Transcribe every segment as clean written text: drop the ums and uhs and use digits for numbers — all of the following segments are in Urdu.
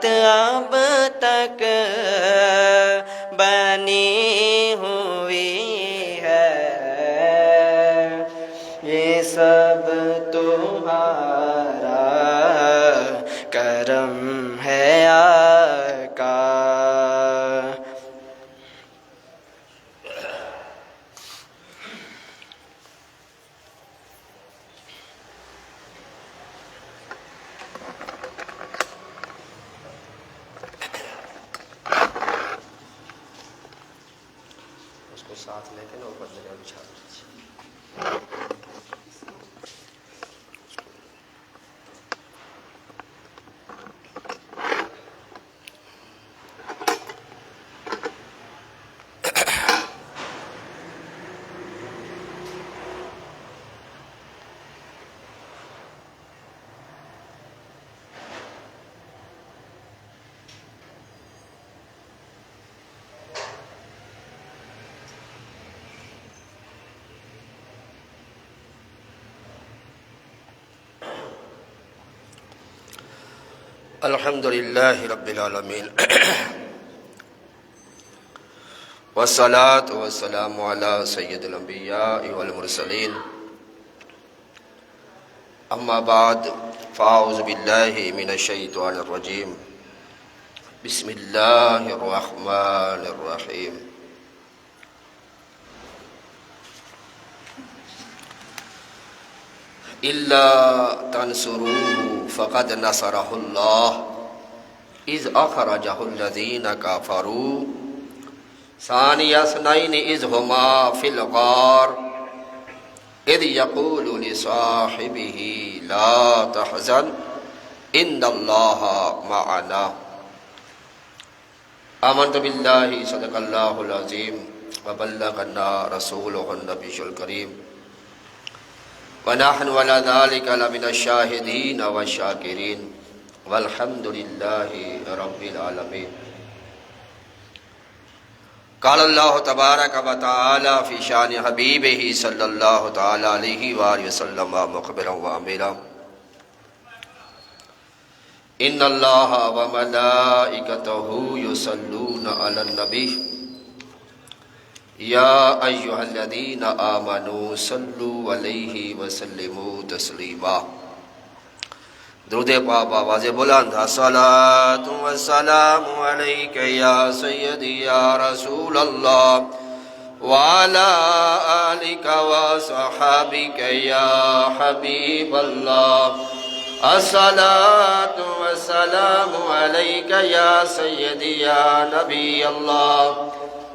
بات اب تک بنی ہوئی ہے، یہ سب تمہارا کرم ہے آقا۔ اس کو ساتھ لے کے نا اوپر جگہ بچھا دیجیے۔ الحمد للہ رب العالمین والصلاة والسلام علی سید الانبیاء والمرسلین، اما بعد فاعوذ باللہ من الشیطان الرجیم، بسم اللہ الرحمن الرحیم۔ إلا تنصروه فقد نصره الله إذ أخرجه الذين كفروا ثاني اثنين إذ هما في الغار إذ يقول لصاحبه لا تحزن إن الله معنا۔ آمنت بالله صدق الله العظيم وبلغنا رسوله النبي الكريم ونحن على ذلك لمن الشاهدين والشاكرين والحمد لله رب العالمين۔ قال الله تبارك وتعالى في شان حبيبه صلى الله تعالى عليه وآله وسلم مخبرا وامرا، إن الله وملائكته يصلون على النبي یا ایہا الذین آمنوا صلوا علیہ وسلموا تسلیما۔ درود پاک آواز بلند، الصلاۃ والسلام علیک یا سیدی یا رسول اللہ وعلی آلک وصحابک یا حبیب اللہ۔ الصلاۃ والسلام علیک یا سیدی یا نبی اللہ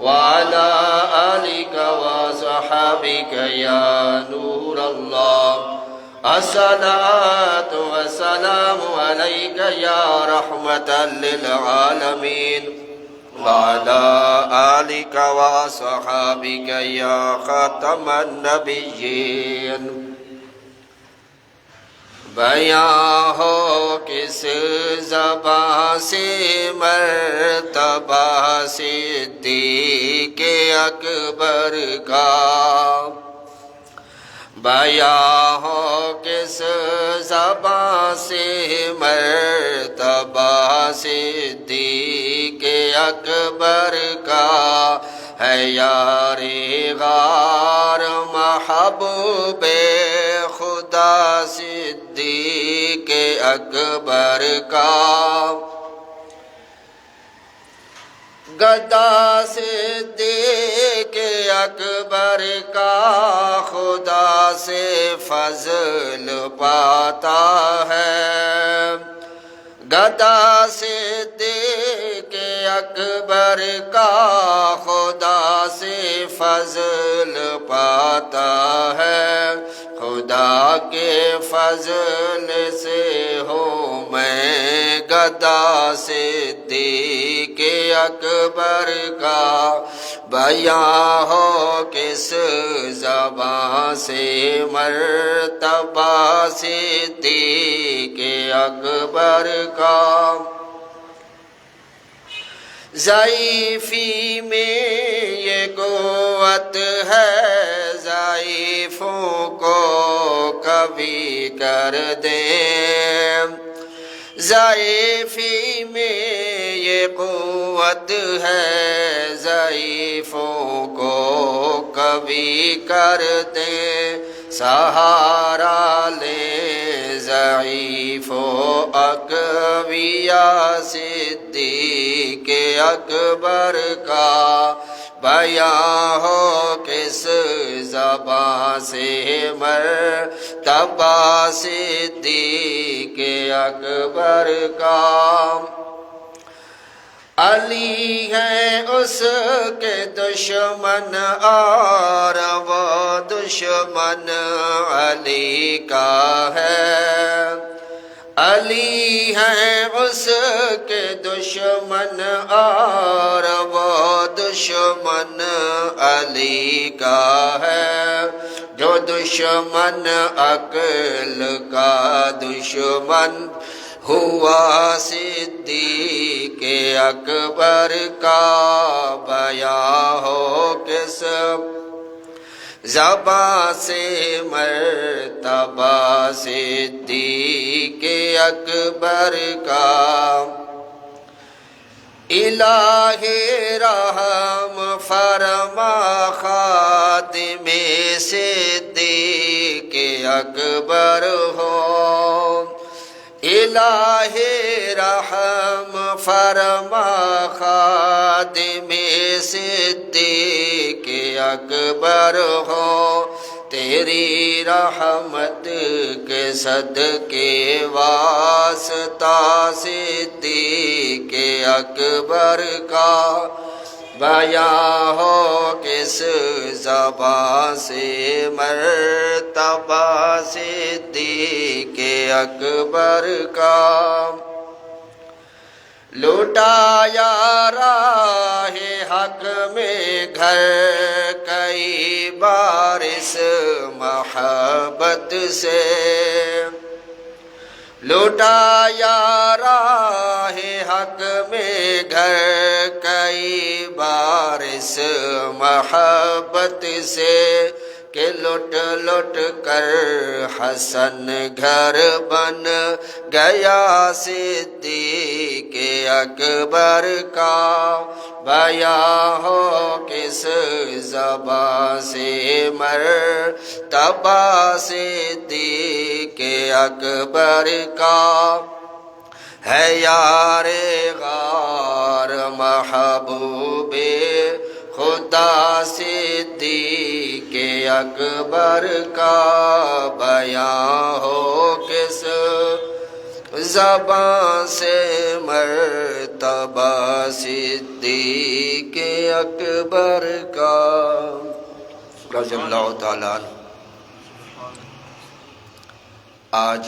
وعلى آلك وصحابك يا نور الله۔ الصلاة والسلام عليك يا رحمة للعالمين وعلى آلك وصحابك يا خاتم النبيين۔ بیاں ہو کس زبان سے مرتبہ صدیق اکبر کا، بیاں ہو کس زبان سے مرتبہ صدیق اکبر کا، ہے یار غار محبوب خدا صدیق اکبر کا، گدا صدیق اکبر کا خدا سے فضل پاتا ہے، گدا صدیق اکبر کا خدا سے فضل پاتا ہے، خدا کے فضل سے ہوں میں گدا صدیق اکبر کا، بیاں ہو کس زبان سے مرتبہ صدیق اکبر کا، ضعیفی میں یہ قوت ہے ضعیفوں کو قوی کر دے، ضعیفی میں قوت ہے ضعیفوں کو کبھی کرتے سہارا لے ضعیف و اقویاء صدیق اکبر کا بیاں ہو کس زبان سے مرتبہ صدیق اکبر کا علی ہے اس کے دشمن اور وہ دشمن علی کا ہے علی ہے اس کے دشمن اور وہ دشمن علی کا ہے جو دشمن عقل کا دشمن ہوا صدیق اکبر کا بیاں ہو کس زبان سے مرتبہ صدیق اکبر کا الہ رحم فرما خادم صدیق اکبر ہو الہ رحم فرما خادم صدیق اکبر ہو تیری رحمت کے صدقے واسطہ صدیق اکبر کا بیاں ہو کس زبان سے مرتبہ صدیق اکبر کا لوٹایا راہ حق میں گھر کئی بار اس محبت سے لوٹایا راہ حق میں گھر کئی بار اس محبت سے کہ لٹ لٹ کر حسن گھر بن گیا صدیق اکبر کا بیاں ہو کس زبان سے مرتبہ صدیق اکبر کا ہے یار غار محبوب خدا صدیق اکبر کا بیاں ہو کس زبان سے مرتبہ صدیق اکبر کا رضی اللہ تعالیٰ عنہ۔ آج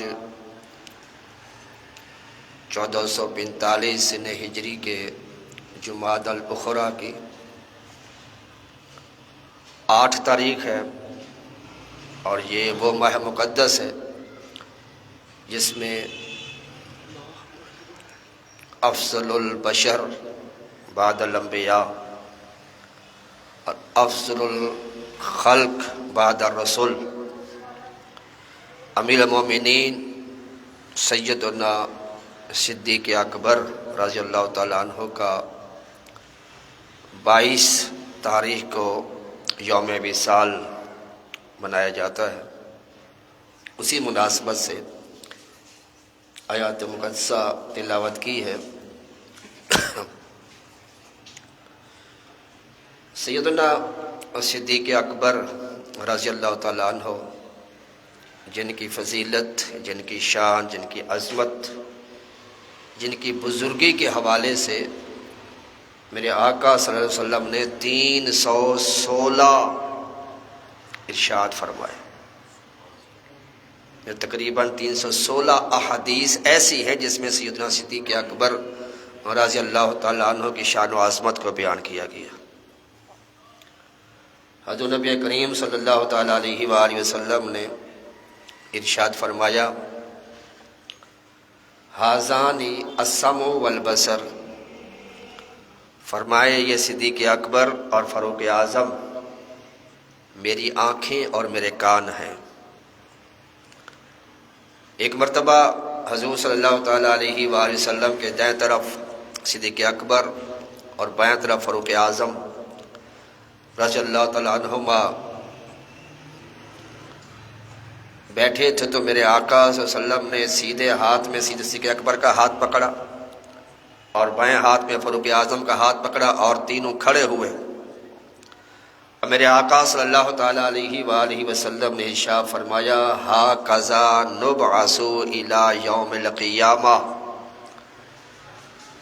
1445 ہجری کے جمادی الاخری کی 8 تاریخ ہے اور یہ وہ ماہ مقدس ہے جس میں افضل البشر بعد الانبیاء اور افضل الخلق بعد الرسول امیر المومنین سیدنا صدیق اکبر رضی اللہ تعالیٰ عنہ کا 22 تاریخ کو یوم وصال منایا جاتا ہے۔ اسی مناسبت سے آیات مقدسہ تلاوت کی ہے۔ سیدنا صدیق اکبر رضی اللہ تعالیٰ عنہ جن کی فضیلت، جن کی شان، جن کی عظمت، جن کی بزرگی کے حوالے سے میرے آقا صلی اللہ علیہ وسلم نے 316 ارشاد فرمائے۔ تقریباً 316 احادیث ایسی ہیں جس میں سیدنا صدیق اکبر رضی اللہ تعالیٰ عنہ کی شان و عظمت کو بیان کیا گیا۔ حضرت نبی کریم صلی اللہ تعالیٰ علیہ وآلہ وسلم نے ارشاد فرمایا، ھذانی السمع والبصر، فرمائے یہ صدیق اکبر اور فاروق اعظم میری آنکھیں اور میرے کان ہیں۔ ایک مرتبہ حضور صلی اللہ تعالیٰ علیہ وآلہ وسلم کے دائیں طرف صدیق اکبر اور بائیں طرف فاروق اعظم رضی اللہ تعالیٰ عنہما بیٹھے تھے، تو میرے آقا صلی اللہ علیہ وسلم نے سیدھے ہاتھ میں صدیق اکبر کا ہاتھ پکڑا اور بائیں ہاتھ میں فاروق اعظم کا ہاتھ پکڑا اور تینوں کھڑے ہوئے. اور میرے آقا صلی اللہ تعالیٰ علیہ وآلہ وسلم نے ارشاد فرمایا ہاکذا نبعث الی یوم القیامہ،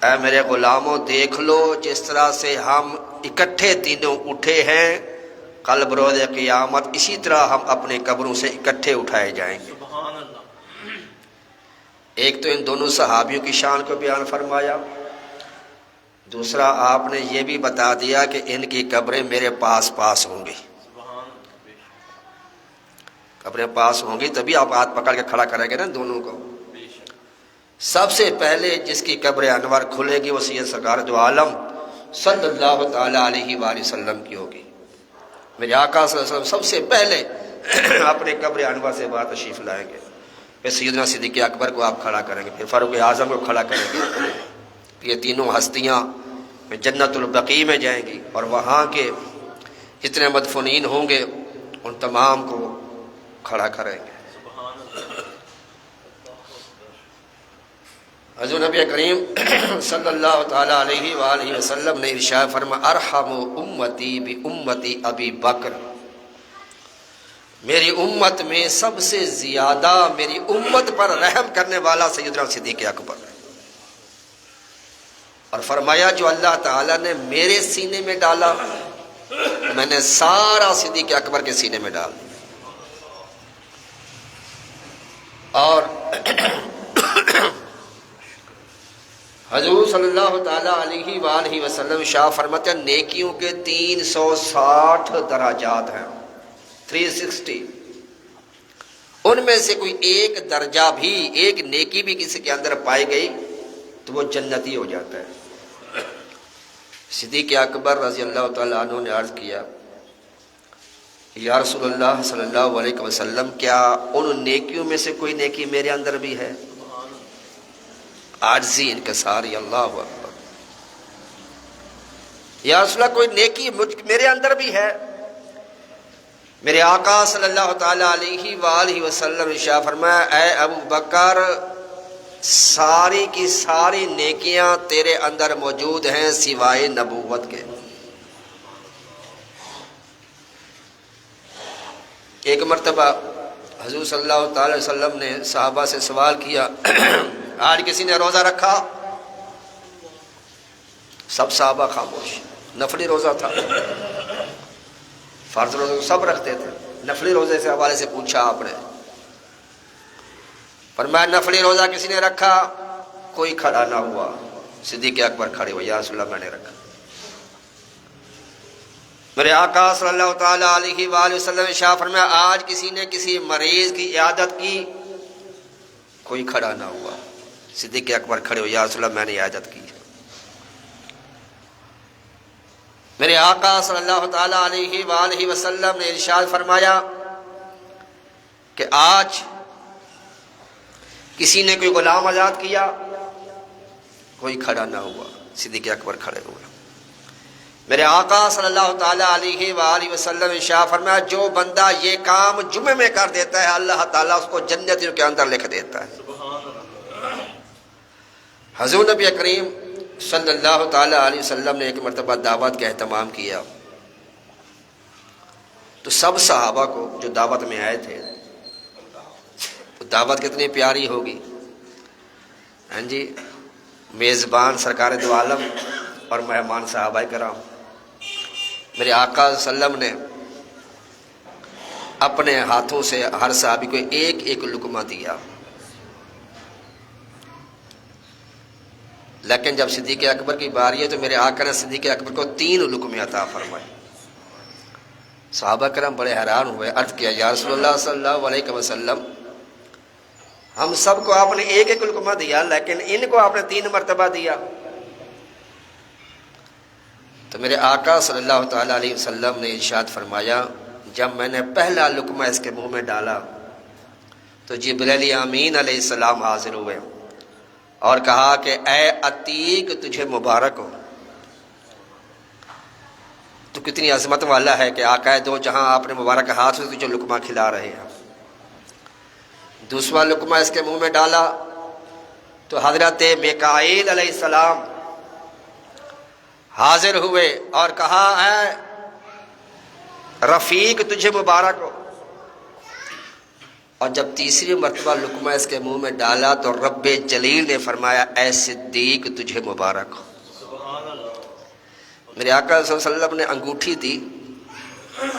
اے میرے غلاموں دیکھ لو جس طرح سے ہم اکٹھے تینوں اٹھے ہیں، کل بروز قیامت اسی طرح ہم اپنے قبروں سے اکٹھے اٹھائے جائیں گے. سبحان اللہ. ایک تو ان دونوں صحابیوں کی شان کو بیان فرمایا، دوسرا آپ نے یہ بھی بتا دیا کہ ان کی قبریں میرے پاس پاس ہوں گی. سبحان اللہ. بے شک. قبریں پاس ہوں گی تبھی آپ ہاتھ پکڑ کے کھڑا کریں گے نا دونوں کو. بے شک. سب سے پہلے جس کی قبر انور کھلے گی وہ سید سرکار دو عالم صلی اللہ تعالیٰ علیہ وآلہ وسلم کی ہوگی. میرے آقا صلی اللہ علیہ وسلم سب سے پہلے اپنے قبر انور سے بات تشریف لائیں گے، پھر سیدنا صدیق اکبر کو آپ کھڑا کریں گے، پھر فاروق اعظم کو کھڑا کریں گے. یہ تینوں ہستیاں جنت البقیع میں جائیں گی اور وہاں کے جتنے مدفونین ہوں گے ان تمام کو کھڑا کریں گے. سبحان اللہ. حضور نبی کریم صلی اللہ تعالیٰ علیہ وآلہ وسلم نے ارشاد فرمایا ارحم امتی بامتی ابی بکر، میری امت میں سب سے زیادہ میری امت پر رحم کرنے والا سیدنا صدیق اکبر ہے. اور فرمایا جو اللہ تعالیٰ نے میرے سینے میں ڈالا میں نے سارا صدیق اکبر کے سینے میں ڈال دیا. اور حضور صلی اللہ تعالیٰ علیہ وآلہ وسلم شاہ فرماتے ہیں نیکیوں کے 360 درجات ہیں، 360. ان میں سے کوئی ایک درجہ بھی، ایک نیکی بھی کسی کے اندر پائی گئی تو وہ جنتی ہو جاتا ہے. صدیق اکبر رضی اللہ تعالیٰ عنہ نے عرض کیا یا رسول اللہ صلی اللہ علیہ وسلم کیا ان نیکیوں میں سے کوئی نیکی میرے اندر بھی ہے؟ عاجزی انکسار یا اللہ اکبر، یا رسول اللہ کوئی نیکی میرے اندر بھی ہے؟ میرے آقا صلی اللہ تعالیٰ علیہ وآلہ وسلم ارشاد فرمایا اے ابو بکر ساری کی ساری نیکیاں تیرے اندر موجود ہیں سوائے نبوت کے. ایک مرتبہ حضور صلی اللہ تعالی وسلم نے صحابہ سے سوال کیا آج کسی نے روزہ رکھا؟ سب صحابہ خاموش. نفلی روزہ تھا، فرض روزہ سب رکھتے تھے، نفلی روزے سے حوالے سے پوچھا آپ نے، فرمایا نفلی روزہ کسی نے رکھا؟ کوئی کھڑا نہ ہوا. صدیق اکبر کھڑے ہوئے یا رسول اللہ میں نے رکھا. میرے آقا صلی اللہ تعالیٰ علیہ وآلہ وسلم شاہ فرمایا آج کسی نے کسی مریض کی عیادت کی؟ کوئی کھڑا نہ ہوا. صدیق اکبر کھڑے ہوئے یا رسول اللہ میں نے عیادت کی. میرے آقا صلی اللہ تعالیٰ علیہ وآلہ وسلم نے ارشاد فرمایا کہ آج کسی نے کوئی غلام آزاد کیا؟ کوئی کھڑا نہ ہوا. صدیق اکبر کھڑے ہوئے. میرے آقا صلی اللہ تعالیٰ علیہ وآلہ وسلم ارشاد فرمایا جو بندہ یہ کام جمعے میں کر دیتا ہے اللہ تعالیٰ اس کو جنتیوں کے اندر لکھ دیتا ہے. حضور نبی کریم صلی اللہ تعالیٰ علیہ وسلم نے ایک مرتبہ دعوت کا اہتمام کیا تو سب صحابہ کو جو دعوت میں آئے تھے، دعوت کتنی پیاری ہوگی. ہاں جی، میزبان سرکار دو عالم اور مہمان صحابہ کرام. میرے آقا صلی اللہ علیہ وسلم نے اپنے ہاتھوں سے ہر صحابی کو ایک ایک لقمہ دیا، لیکن جب صدیق اکبر کی باری ہے تو میرے آقا نے صدیق اکبر کو 3 لقمے عطا فرمائے. صحابہ کرام بڑے حیران ہوئے، عرض کیا یا رسول اللہ صلی اللہ علیہ وسلم ہم سب کو آپ نے ایک ایک لقمہ دیا لیکن ان کو آپ نے 3 مرتبہ دیا. تو میرے آقا صلی اللہ تعالیٰ علیہ وسلم نے ارشاد فرمایا جب میں نے پہلا لقمہ اس کے منہ میں ڈالا تو جبریل امین علیہ السلام حاضر ہوئے اور کہا کہ اے عتیق تجھے مبارک ہو. تو کتنی عظمت والا ہے کہ آقا دو جہاں آپ نے مبارک ہاتھ سے تجھے لقمہ کھلا رہے ہیں. دوسرا لقمہ اس کے منہ میں ڈالا تو حضرت میکائیل علیہ السلام حاضر ہوئے اور کہا اے رفیق تجھے مبارک ہو. اور جب تیسری مرتبہ لقمہ اس کے منہ میں ڈالا تو رب جلیل نے فرمایا اے صدیق تجھے مبارک ہو. سبحان اللہ. میرے آقا صلی اللہ علیہ وسلم نے انگوٹھی دی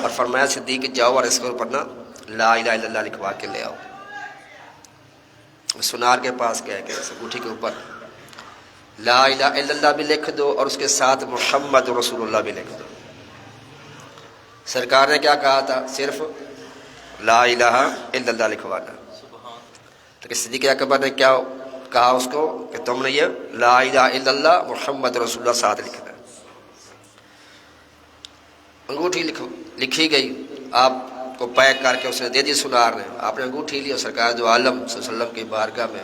اور فرمایا صدیق جاؤ اور اس کے اوپر نا لا الہ الا اللہ لکھوا کے لے آؤ. سنار کے پاس گئے کہ اس انگوٹھی کے اوپر لا الہ الا اللہ بھی لکھ دو اور اس کے ساتھ محمد رسول اللہ بھی لکھ دو. سرکار نے کیا کہا تھا؟ صرف لا الہ الا اللہ لکھوانا. لیکن صدیق اکبر نے کیا کہا اس کو کہ تم نے یہ لا الہ الا اللہ محمد رسول اللہ ساتھ لکھنا. انگوٹھی لکھی گئی، آپ کو پیک کر کے اس نے دے دی سنار نے. آپ نے انگوٹھی لی اور سرکار دو عالم صلی اللہ علیہ وسلم کی بارگاہ میں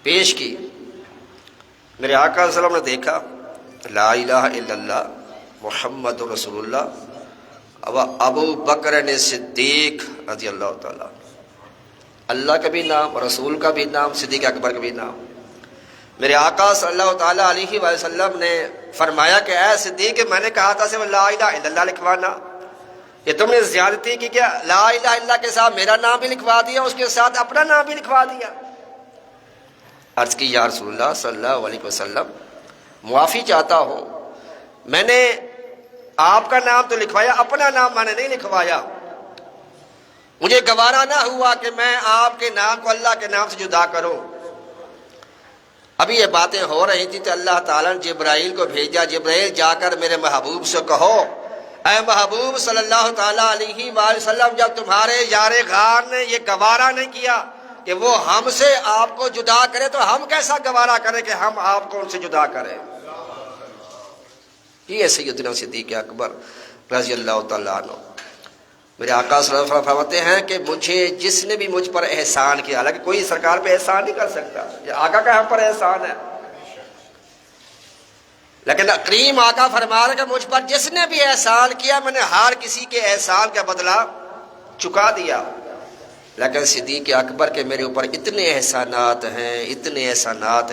پیش کی. میرے آقا صلی اللہ علیہ وسلم نے دیکھا لا الہ الا اللہ محمد رسول اللہ اب ابو بکر نے صدیق رضی اللہ تعالیٰ، اللہ کا بھی نام، رسول کا بھی نام، صدیق اکبر کا بھی نام. میرے آقا صلی اللہ تعالیٰ علیہ وسلم نے فرمایا کہ اے صدیق میں نے کہا تھا صرف لا الہ الا اللہ لکھوانا، یہ تم نے زیادتی کی کیا؟ لا الہ الا اللہ کے ساتھ میرا نام بھی لکھوا دیا، اس کے ساتھ اپنا نام بھی لکھوا دیا. عرض کی یا رسول اللہ صلی اللہ علیہ وسلم معافی چاہتا ہوں، میں نے آپ کا نام تو لکھوایا، اپنا نام میں نے نہیں لکھوایا. مجھے گوارا نہ ہوا کہ میں آپ کے نام کو اللہ کے نام سے جدا کروں. ابھی یہ باتیں ہو رہی تھی تو اللہ تعالیٰ نے جبرائیل کو بھیجا. جبرائیل جا کر میرے محبوب سے کہو اے محبوب صلی اللہ تعالیٰ علیہ وآلہ وسلم، جب تمہارے یار غار نے یہ گوارا نہیں کیا کہ وہ ہم سے آپ کو جدا کرے تو ہم کیسا گوارا کریں کہ ہم آپ کو ان سے جدا کریں. یہ سیدنا صدیق اکبر رضی اللہ تعالیٰ عنہ. میرے آقا صلی اللہ علیہ وسلم فرماتے ہیں کہ مجھے جس نے بھی مجھ پر احسان کیا، حالانکہ کوئی سرکار پہ احسان نہیں کر سکتا، یہ آقا کا ہم پر احسان ہے، لیکن کریم آقا فرما رہے کہ مجھ پر جس نے بھی احسان کیا میں نے ہر کسی کے احسان کا بدلہ چکا دیا. لیکن صدیق اکبر کے میرے اوپر اتنے احسانات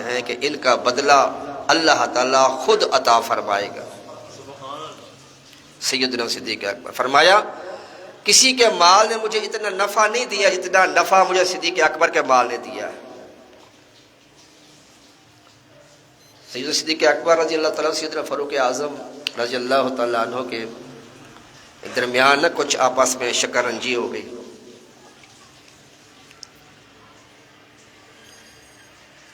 ہیں کہ ان کا بدلہ اللہ تعالیٰ خود عطا فرمائے گا. سیدنا صدیق اکبر فرمایا کسی کے مال نے مجھے اتنا نفع نہیں دیا جتنا نفع مجھے صدیق اکبر کے مال نے دیا ہے. سیدنا صدیق اکبر رضی اللہ تعالیٰ سیدنا فاروق اعظم رضی اللہ تعالیٰ عنہ کے درمیان نہ کچھ آپس میں شکرنجی ہو گئی.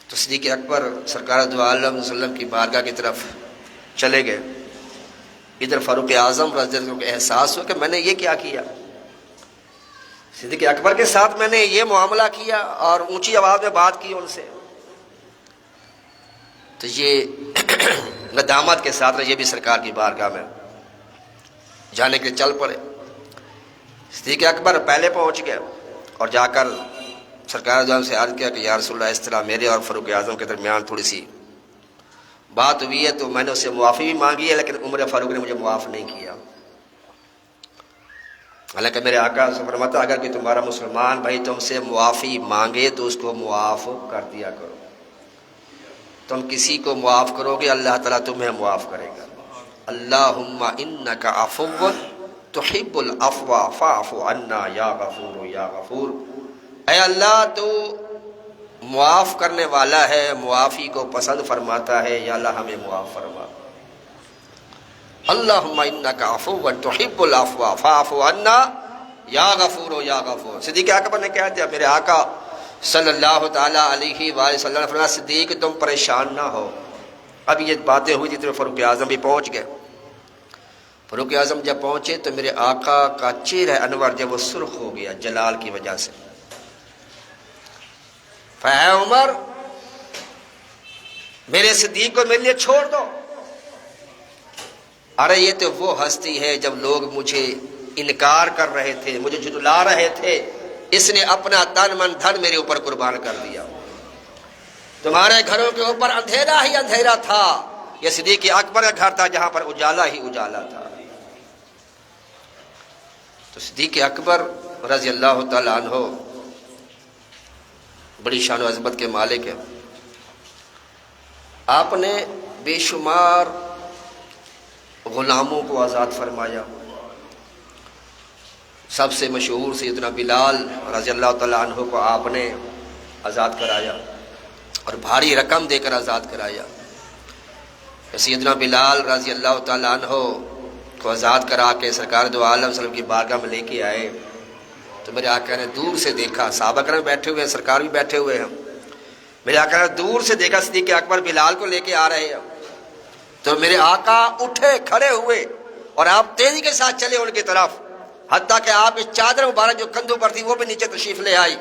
تو صدیق اکبر سرکار دو عالم صلی اللہ علیہ وسلم کی بارگاہ کی طرف چلے گئے. ادھر فاروق اعظم رضی اللہ عنہ کو احساس ہوا کہ میں نے یہ کیا کیا، صدیق اکبر کے ساتھ میں نے یہ معاملہ کیا اور اونچی آواز میں بات کی ان سے. تو یہ ندامت کے ساتھ یہ بھی سرکار کی بارگاہ میں جانے کے چل پڑے. صدیق اکبر پہلے پہنچ گئے اور جا کر سرکار دو عالم سے عرض کیا کہ یا رسول اللہ اس طرح میرے اور فاروق اعظم کے درمیان تھوڑی سی بات ہوئی ہے، تو میں نے اس سے معافی بھی مانگی ہے لیکن عمر فاروق نے مجھے معاف نہیں کیا. حالانکہ میرے آقا سے فرماتا اگر کہ تمہارا مسلمان بھائی تم سے معافی مانگے تو اس کو معاف کر دیا کرو. تم کسی کو معاف کرو گے اللہ تعالیٰ تمہیں معاف کرے گا. اللہم انک عفو تحب العفو فاعف عنا یا غفور یا غفور. اے اللہ تو معاف کرنے والا ہے، معافی کو پسند فرماتا ہے، یا اللہ ہمیں معاف فرما. اللہم انک عفو تحب العفو فاعف عنا یا غفور یا غفور. صدیق اکبر نے کہا دیا میرے آقا صلی اللہ تعالیٰ علیہ وآلہ وسلم نے فرمایا صدیق تم پریشان نہ ہو. اب یہ باتیں ہوئی تھی تو فاروق اعظم بھی پہنچ گئے. فاروق اعظم جب پہنچے تو میرے آقا کا چہرہ انور جب وہ سرخ ہو گیا جلال کی وجہ سے. اے عمر میرے صدیق کو میرے لیے چھوڑ دو. ارے یہ تو وہ ہستی ہے جب لوگ مجھے انکار کر رہے تھے، مجھے جھٹلا رہے تھے، اس نے اپنا تن من دھن میرے اوپر قربان کر دیا. تمہارے گھروں کے اوپر اندھیرا ہی اندھیرا تھا، یہ صدیق اکبر کا گھر تھا جہاں پر اجالا ہی اجالا تھا۔ تو صدیق اکبر رضی اللہ تعالیٰ عنہ بڑی شان و عظمت کے مالک ہیں۔ آپ نے بے شمار غلاموں کو آزاد فرمایا۔ سب سے مشہور سیدنا بلال رضی اللہ تعالیٰ عنہ کو آپ نے آزاد کرایا اور بھاری رقم دے کر آزاد کرایا۔ سیدنا بلال رضی اللہ تعالیٰ عنہ کو آزاد کرا کے سرکار دو عالم صلی اللہ علیہ وسلم کی بارگاہ میں لے کے آئے تو میرے آقا نے دور سے دیکھا، صحابہ کرام بیٹھے ہوئے ہیں، سرکار بھی بیٹھے ہوئے ہیں، میرے آقا نے دور سے دیکھا صدیق اکبر بلال کو لے کے آ رہے ہیں، تو میرے آقا اٹھے کھڑے ہوئے اور آپ تیزی کے ساتھ چلے ان کی طرف، حتیٰ کہ آپ کی چادر مبارک جو کندھوں پر تھی وہ بھی نیچے تشریف لے آئی،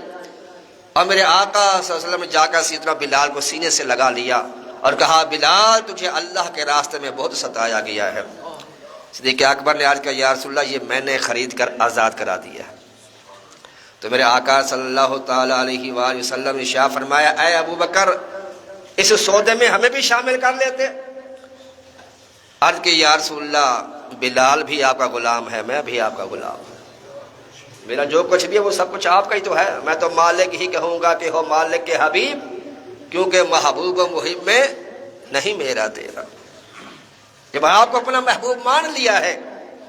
اور میرے آقا صلی اللہ علیہ وسلم نے جا کر سیدنا بلال کو سینے سے لگا لیا اور کہا بلال تجھے اللہ کے راستے میں بہت ستایا گیا ہے۔ صدیق اکبر نے عرض کیا یا رسول اللہ یہ میں نے خرید کر آزاد کرا دیا ہے۔ تو میرے آقا صلی اللہ تعالیٰ علیہ وآلہ وسلم نے ارشاد فرمایا اے ابو بکر اس سودے میں ہمیں بھی شامل کر لیتے۔ عرض کہ یا رسول اللہ بلال بھی آپ کا غلام ہے، میں بھی آپ کا غلام ہوں، میرا جو کچھ بھی ہے وہ سب کچھ آپ کا ہی تو ہے، میں تو مالک ہی کہوں گا کہ ہو مالک کے حبیب، کیونکہ محبوب و محب میں نہیں میرا تیرا۔ جب آپ کو اپنا محبوب مان لیا ہے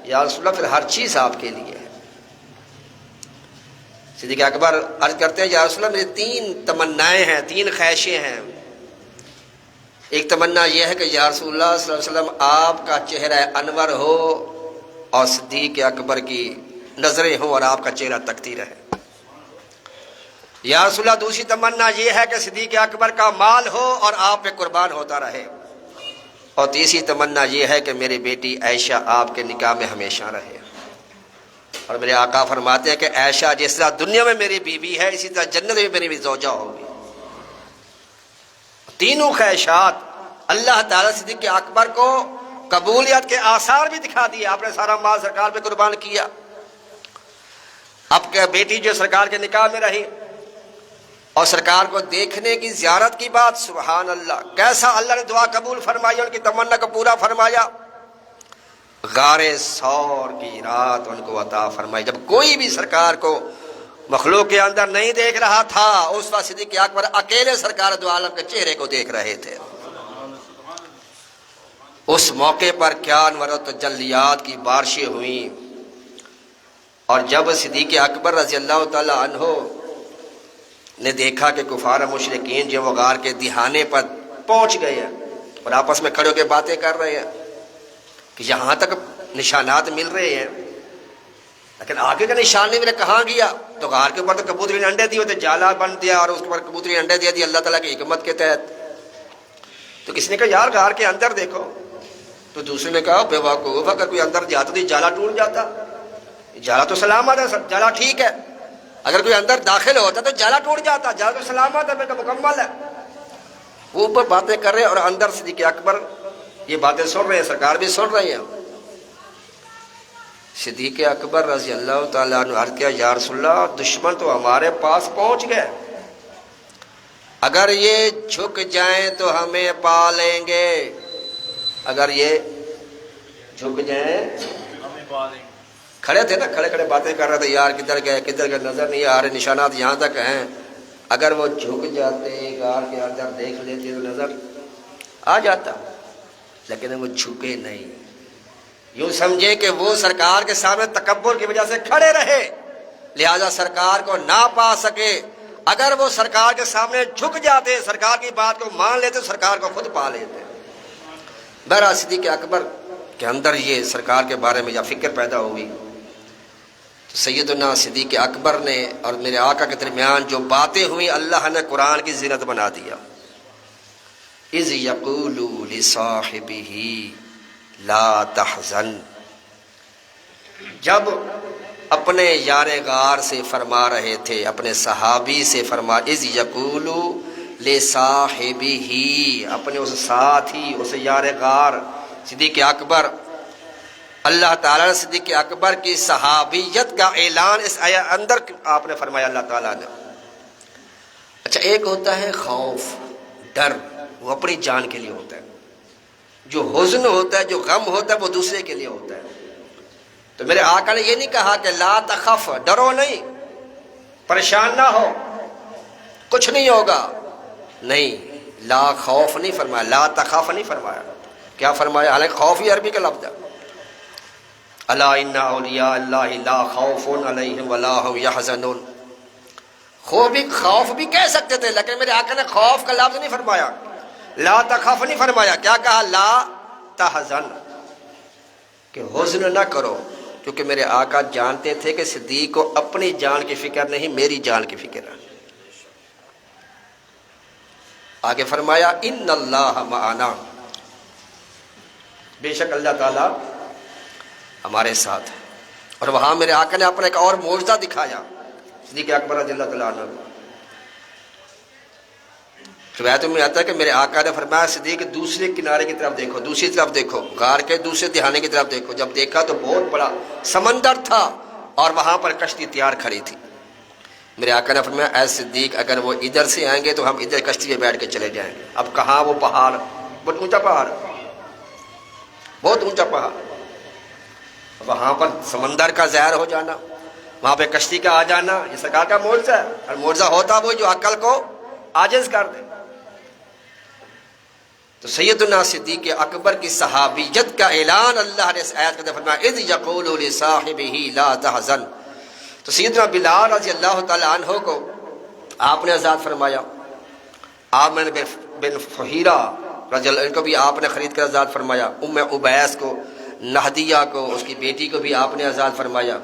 یا رسول اللہ پھر ہر چیز آپ کے لیے ہے۔ صدیق اکبر عرض کرتے ہیں یا رسول اللہ میری 3 تمنائیں ہیں، 3 خواہشیں ہیں۔ ایک تمنا یہ ہے کہ یا رسول اللہ صلی اللہ علیہ وسلم آپ کا چہرہ انور ہو اور صدیق اکبر کی نظریں ہوں اور آپ کا چہرہ تکتی رہے۔ یا رسول اللہ دوسری تمنا یہ ہے کہ صدیق اکبر کا مال ہو اور آپ پہ قربان ہوتا رہے، اور تیسری تمنا یہ ہے کہ میری بیٹی عائشہ آپ کے نکاح میں ہمیشہ رہے۔ اور میرے آقا فرماتے ہیں کہ عائشہ جس طرح دنیا میں میری بیوی ہے اسی طرح جنت میں میری بھی زوجہ ہوگی۔ تینوں خواہشات اللہ تعالیٰ صدیق اکبر کو قبولیت کے آثار بھی دکھا دیے۔ آپ نے سارا مال سرکار پہ قربان کیا، اب کہ بیٹی جو سرکار کے نکاح میں رہی اور سرکار کو دیکھنے کی زیارت کی بات، سبحان اللہ کیسا اللہ نے دعا قبول فرمائی، ان کی تمنا کو پورا فرمایا۔ غار ثور کی رات ان کو عطا فرمائی، جب کوئی بھی سرکار کو مخلوق کے اندر نہیں دیکھ رہا تھا اس وقت صدیق اکبر اکیلے سرکار دو عالم کے چہرے کو دیکھ رہے تھے۔ اس موقع پر کیا انوار و تجلیات کی بارشیں ہوئیں، اور جب صدیق اکبر رضی اللہ تعالی عنہ نے دیکھا کہ کفار مشرکین جو وہ غار کے دہانے پر پہنچ گئے ہیں اور آپس میں کھڑے ہو کے باتیں کر رہے ہیں کہ یہاں تک نشانات مل رہے ہیں لیکن آگے کا نشان نہیں ملا، کہاں گیا؟ تو غار کے اوپر تو کبوتری نے انڈے دیے ہوتے، جالا بن دیا اور اس کے اوپر کبوتری نے انڈے دے دیا اللہ تعالیٰ کی حکمت کے تحت۔ تو کسی نے کہا یار غار کے اندر دیکھو، تو دوسرے نے کہا بے وقوف اگر کوئی اندر جاتا تو جالا ٹوٹ جاتا، جالا تو سلامت ہے، جالا ٹھیک ہے، اگر کوئی اندر داخل ہوتا تو جالا ٹوٹ جاتا، جالا تو سلامت ہے، بلکہ مکمل ہے۔ وہ اوپر باتیں کر رہے ہیں اور اندر صدیق اکبر یہ باتیں سن رہے ہیں، سرکار بھی سن رہے ہیں۔ صدیق اکبر رضی اللہ تعالیٰ عنہ عرض کیا یا رسول اللہ دشمن تو ہمارے پاس پہنچ گئے، اگر یہ جھک جائیں تو ہمیں پا لیں گے، اگر یہ جھک جائیں ہمیں پالیں۔ کھڑے تھے نا، کھڑے کھڑے باتیں کر رہے تھے، یار کدھر گئے نظر نہیں آ رہے، نشانات یہاں تک ہیں، اگر وہ جھک جاتے غار کے اندر دیکھ لیتے تو نظر آ جاتا، لیکن وہ جھکے نہیں۔ یوں سمجھے کہ وہ سرکار کے سامنے تکبر کی وجہ سے کھڑے رہے، لہذا سرکار کو نہ پا سکے۔ اگر وہ سرکار کے سامنے جھک جاتے، سرکار کی بات کو مان لیتے، سرکار کو خود پا لیتے۔ بہرحال صدیق اکبر کے اندر یہ سرکار کے بارے میں یہ فکر پیدا ہوئی تو سیدنا صدیق اکبر نے اور میرے آقا کے درمیان جو باتیں ہوئیں اللہ نے قرآن کی زینت بنا دیا۔ اذ یقول لصاحبہ لا تحزن، جب اپنے یار غار سے فرما رہے تھے، اپنے صحابی سے فرما، اذ یقول لصاحبہ، اپنے اس ساتھی اس یار غار صدیق اکبر، اللہ تعالیٰ نے صدیق اکبر کی صحابیت کا اعلان اس اندر آپ نے فرمایا اللہ تعالیٰ نے۔ اچھا ایک ہوتا ہے خوف، ڈر وہ اپنی جان کے لیے ہوتا ہے، جو حزن ہوتا ہے، جو غم ہوتا ہے وہ دوسرے کے لیے ہوتا ہے۔ تو میرے آقا نے یہ نہیں کہا کہ لا تخف، ڈرو نہیں، پریشان نہ ہو، کچھ نہیں ہوگا، نہیں، لا خوف نہیں فرمایا، لا تخف نہیں فرمایا۔ کیا فرمایا؟ حالانکہ خوف ہی عربی کا لفظ ہے، الا ان اولیاء اللہ لا خوف علیہم ولا هم یحزنون۔ خوف بھی کہہ سکتے تھے، لیکن میرے آقا نے خوف کا لفظ نہیں فرمایا، لا تخف نہیں فرمایا، کیا کہا؟ لا تحزن، کہ حزن نہ کرو، کیونکہ میرے آقا جانتے تھے کہ صدیق کو اپنی جان کی فکر نہیں، میری جان کی فکر ہے۔ آگے فرمایا ان اللہ معنا، بے شک اللہ تعالیٰ ہمارے ساتھ ہے۔ اور وہاں میرے آقا نے اپنا ایک اور معجزہ دکھایا صدیق اکبر رضی اللہ تعالیٰ عنہ کو۔ روایتوں میں آتا ہے کہ میرے آقا نے فرمایا صدیق دوسرے کنارے کی طرف دیکھو، دوسری طرف دیکھو، غار کے دوسرے دہانے کی طرف دیکھو۔ جب دیکھا تو بہت بڑا سمندر تھا اور وہاں پر کشتی تیار کھڑی تھی۔ میرے آقا نے فرمایا اے صدیق اگر وہ ادھر سے آئیں گے تو ہم ادھر کشتی پہ بیٹھ کے چلے جائیں گے۔ اب کہاں وہ پہاڑ، بہت اونچا پہاڑ، بہت اونچا پہاڑ، وہاں پر سمندر کا ظاہر ہو جانا، وہاں پہ کشتی کا آ جانا، یہ سرکار کا معجزہ ہے۔ اور معجزہ ہوتا وہ جو عقل کو عاجز کر دے۔ تو سیدنا صدیق اکبر کی صحابیت کا اعلان اللہ نے اس آیت کے اندر فرمایا اذ یقول لصاحبہ لا تحزن۔ تو سیدنا بلال رضی اللہ تعالیٰ عنہ کو آپ نے آزاد فرمایا، آپ نے بن فہیرہ رضی اللہ عنہ کو بھی آپ نے خرید کر آزاد فرمایا، ام عبیس کو، نہدیہ کو، اس کی بیٹی کو بھی آپ نے آزاد فرمایا،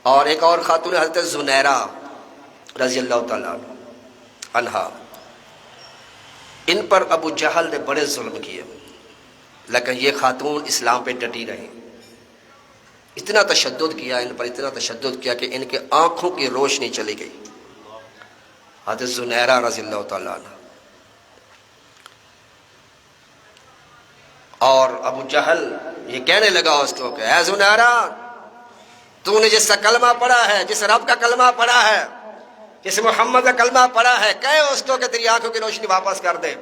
اور ایک اور خاتون حضرت زنیرہ رضی اللہ تعالیٰ عنہا۔ ان پر ابو جہل نے بڑے ظلم کیے، لیکن یہ خاتون اسلام پہ ڈٹی رہی، اتنا تشدد کیا ان پر، اتنا تشدد کیا کہ ان کے آنکھوں کی روشنی چلی گئی۔ حضرت زنیرہ رضی اللہ تعالیٰ عنہ اور ابو جہل یہ کہنے لگا اس کو کہ اے زنیرہ تو نے جس کا کلمہ پڑھا ہے، جس رب کا کلمہ پڑھا ہے، جس محمد کا کلمہ پڑھا ہے، کہے اس کو کہ تیری آنکھوں کی روشنی واپس کر دے۔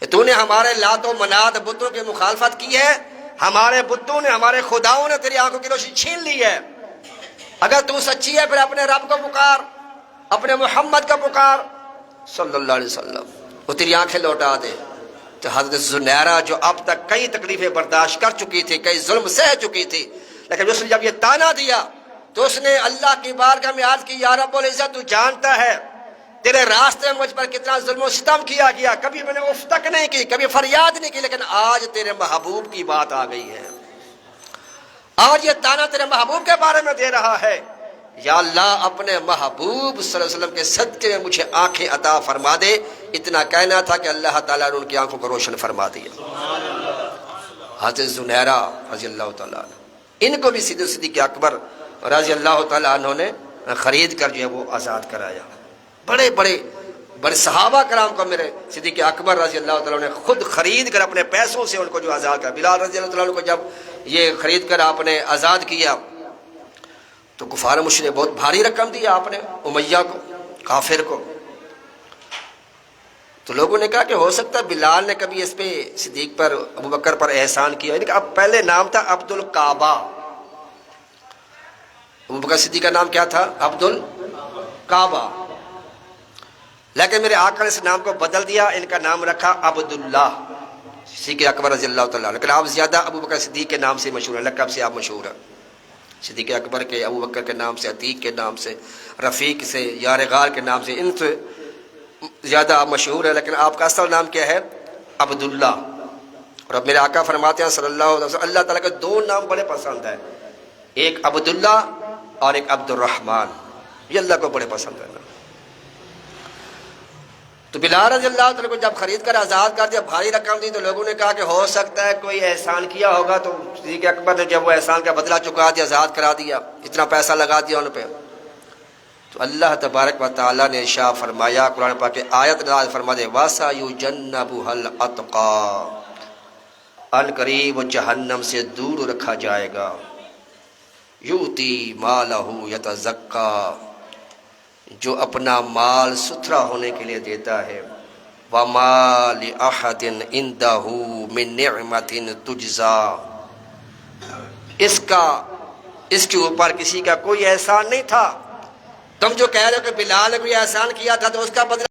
تو نے ہمارے لات و منات بتوں کی مخالفت کی ہے، ہمارے بتوں نے، ہمارے خداؤں نے تیری آنکھوں کی روشنی چھین لی ہے۔ اگر تو سچی ہے پھر اپنے رب کو پکار، اپنے محمد کا پکار صلی اللہ علیہ وسلم، وہ تیری آنکھیں لوٹا دے۔ تو حضرت زنیرہ جو اب تک کئی تکلیفیں برداشت کر چکی تھی، کئی ظلم سہ چکی تھی، لیکن اس نے جب یہ تانا دیا تو اس نے اللہ کی بارگاہ میں عرض کی یا رب العزت تو جانتا ہے تیرے راستے میں مجھ پر کتنا ظلم و ستم کیا گیا، کبھی میں نے اف تک نہیں کی، کبھی فریاد نہیں کی، لیکن آج تیرے محبوب کی بات آ گئی ہے، آج یہ تانا تیرے محبوب کے بارے میں دے رہا ہے، یا اللہ اپنے محبوب صلی اللہ علیہ وسلم کے صدقے میں مجھے آنکھیں عطا فرما دے۔ اتنا کہنا تھا کہ اللہ تعالیٰ نے ان کی آنکھوں کو روشن فرما دیا۔ حضرت زنیرہ رضی اللہ تعالیٰ عنہ، ان کو بھی صدیق اکبر رضی اللہ تعالیٰ عنہ نے خرید کر جو ہے وہ آزاد کرایا۔ بڑے بڑے بڑے صحابہ کرام کو میرے صدیق اکبر رضی اللہ تعالیٰ نے خود خرید کر اپنے پیسوں سے ان کو جو آزاد کیا۔ بلال رضی اللہ تعالیٰ عنہ کو جب یہ خرید کر آپ نے آزاد کیا تو کفار مشرک نے بہت بھاری رقم دیا آپ نے امیہ کو، کافر کو۔ تو لوگوں نے کہا کہ ہو سکتا ہے بلال نے کبھی اس پہ صدیق پر، ابو بکر پر احسان کیا، یعنی کہ اب پہلے نام تھا عبد الکعبہ، ابو بکر صدیق کا نام کیا تھا؟ عبد الکعبہ، لیکن میرے آقا نے اس نام کو بدل دیا، ان کا نام رکھا عبداللہ صدیق اکبر رضی اللہ تعالیٰ عنہ۔ لیکن آپ زیادہ ابو بکر صدیق کے نام سے مشہور ہیں، لقب سے آپ مشہور ہیں، صدیق اکبر کے، ابو بکر کے نام سے، عتیق کے نام سے، رفیق سے، یار غار کے نام سے، ان سے زیادہ آپ مشہور ہے، لیکن آپ کا اصل نام کیا ہے؟ عبداللہ۔ اور اب میرے آقا فرماتے ہیں صلی اللہ علیہ وسلم اللہ تعالیٰ کے دو نام بڑے پسند ہیں، ایک عبداللہ اور ایک عبد الرحمن، یہ اللہ کو بڑے پسند ہے۔ تو بلال رضی اللہ تعالیٰ کو جب خرید کر آزاد کر دیا، بھاری رقم دی، تو لوگوں نے کہا کہ ہو سکتا ہے کوئی احسان کیا ہوگا، تو صدیق اکبر نے جب وہ احسان کا بدلہ چکا دیا، آزاد کرا دیا، اتنا پیسہ لگا دیا ان پہ۔ تو اللہ تبارک و تعالیٰ نے ارشاد فرمایا، قرآن پاک کی آیت نازل فرما دے وَسَيُجَنَّبُهَا الْأَتْقَى، ان قریب وہ جہنم سے دور رکھا جائے گا، یؤتی مالہ یتزکیٰ، جو اپنا مال ستھرا ہونے کے لیے دیتا ہے وَمَا لِأَحَدٍ عِنْدَهُ مِن نِعْمَةٍ تُجْزَى، اس کے اوپر کسی کا کوئی احسان نہیں تھا۔ تم جو کہہ رہے ہو کہ بلال نے کوئی احسان کیا تھا تو اس کا بدلہ